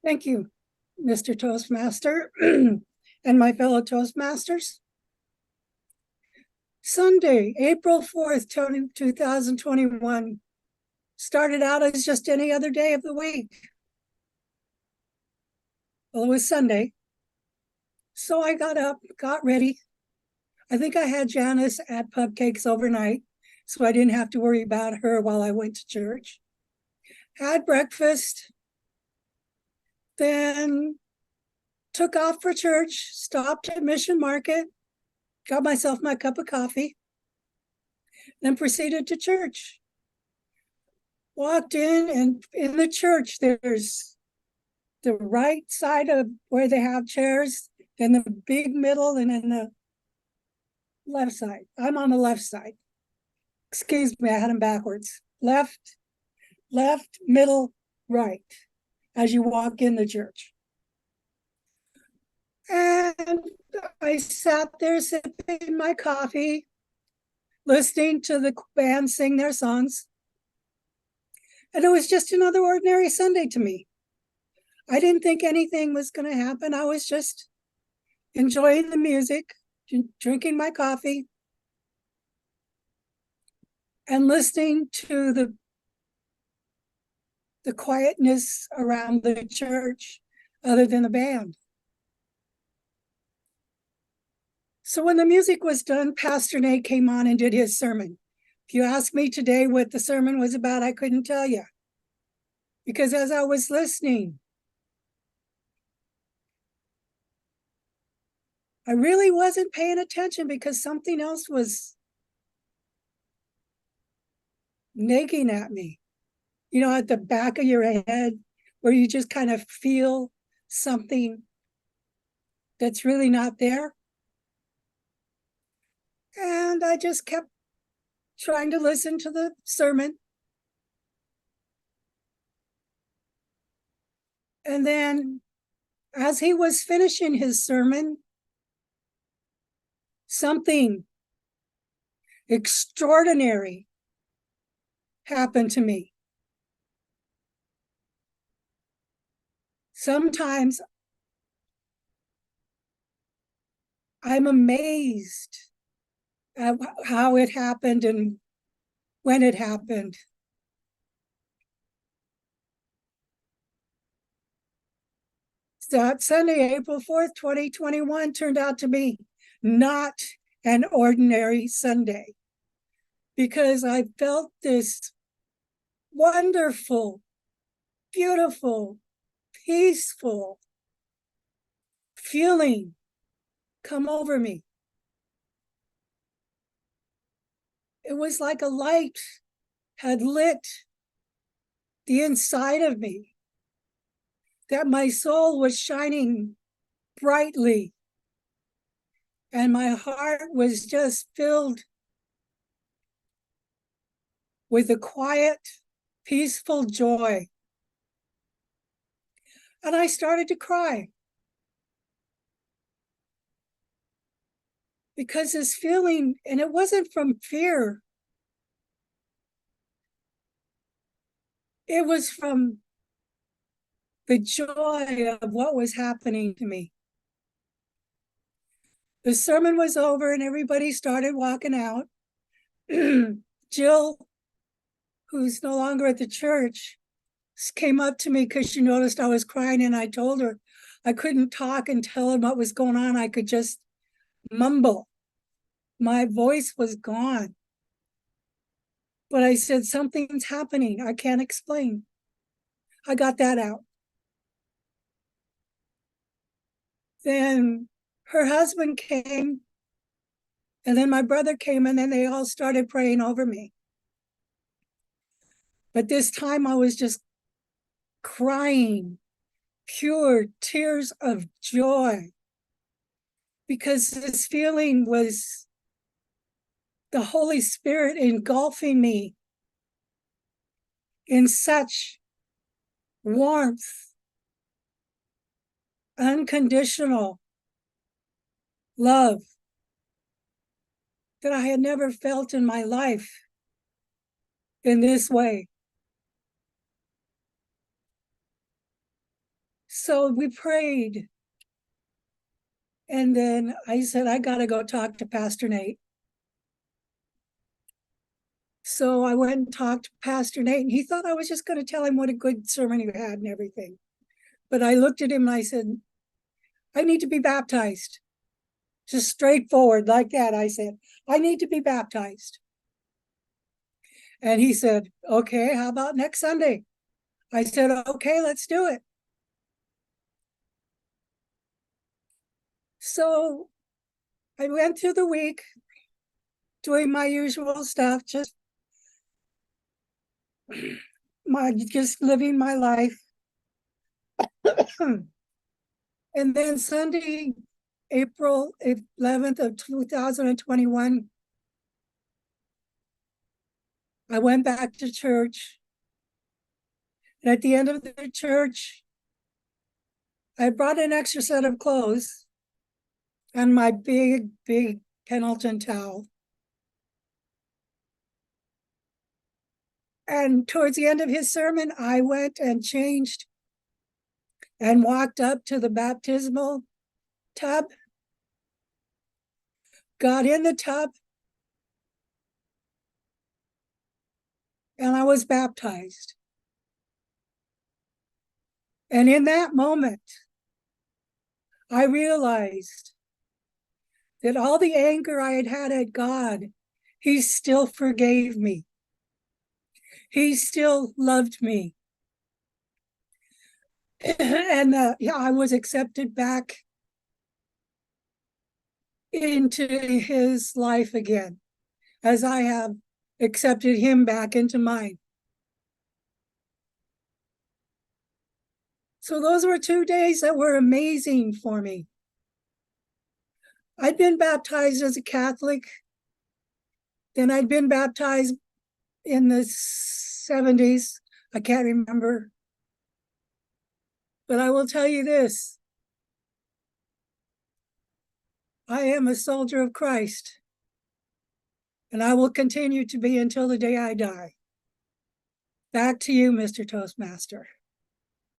Thank you, Mr. Toastmaster and my fellow Toastmasters. Sunday, April 4th, 2021 started out as just any other day of the week. Well, it was Sunday. So I got up, got ready. I think I had Janice at Pupcakes overnight, so I didn't have to worry about her while I went to church. Had breakfast, then took off for church, stopped at Mission Market, got myself my cup of coffee, then proceeded to church. Walked in, and in the church, there's the right side of where they have chairs, then the big middle, and then the left side. I'm on the left side. Excuse me, I had them backwards. Left, middle, right, as you walk in the church. And I sat there sipping my coffee, listening to the band sing their songs. And it was just another ordinary Sunday to me. I didn't think anything was going to happen. I was just enjoying the music, drinking my coffee, and listening to the quietness around the church other than the band. So when the music was done, Pastor Nate came on and did his sermon. If you ask me today what the sermon was about, I couldn't tell you. Because as I was listening, I really wasn't paying attention because something else was nagging at me. You know, at the back of your head, where you just kind of feel something that's really not there. And I just kept trying to listen to the sermon. And then as he was finishing his sermon, something extraordinary happened to me. Sometimes I'm amazed at how it happened and when it happened. That Sunday, April 4th, 2021 turned out to be not an ordinary Sunday, because I felt this wonderful, beautiful, peaceful feeling come over me. It was like a light had lit the inside of me, that my soul was shining brightly, and my heart was just filled with a quiet, peaceful joy. And I started to cry. Because this feeling, and it wasn't from fear, it was from the joy of what was happening to me. The sermon was over and everybody started walking out. Jill, who's no longer at the church, came up to me because she noticed I was crying, and I told her I couldn't talk and tell him what was going on. I could just mumble. My voice was gone. But I said, something's happening. I can't explain. I got that out. Then her husband came, and then my brother came, and then they all started praying over me. But this time I was just crying, pure tears of joy, because this feeling was the Holy Spirit engulfing me in such warmth, unconditional love that I had never felt in my life in this way. So we prayed. And then I said, I got to go talk to Pastor Nate. So I went and talked to Pastor Nate, and he thought I was just going to tell him what a good sermon he had and everything. But I looked at him and I said, I need to be baptized. Just straightforward like that. I said, I need to be baptized. And he said, okay, how about next Sunday? I said, okay, let's do it. So I went through the week doing my usual stuff, just living my life. And then Sunday, April 11th of 2021, I went back to church. And at the end of the church, I brought an extra set of clothes and my big Pendleton towel. And towards the end of his sermon, I went and changed and walked up to the baptismal tub, got in the tub, and I was baptized. And in that moment, I realized that all the anger I had had at God, he still forgave me. He still loved me. And I was accepted back into his life again, as I have accepted him back into mine. So those were 2 days that were amazing for me. I'd been baptized as a Catholic. Then I'd been baptized in the 70s. I can't remember. But I will tell you this. I am a soldier of Christ. And I will continue to be until the day I die. Back to you, Mr. Toastmaster.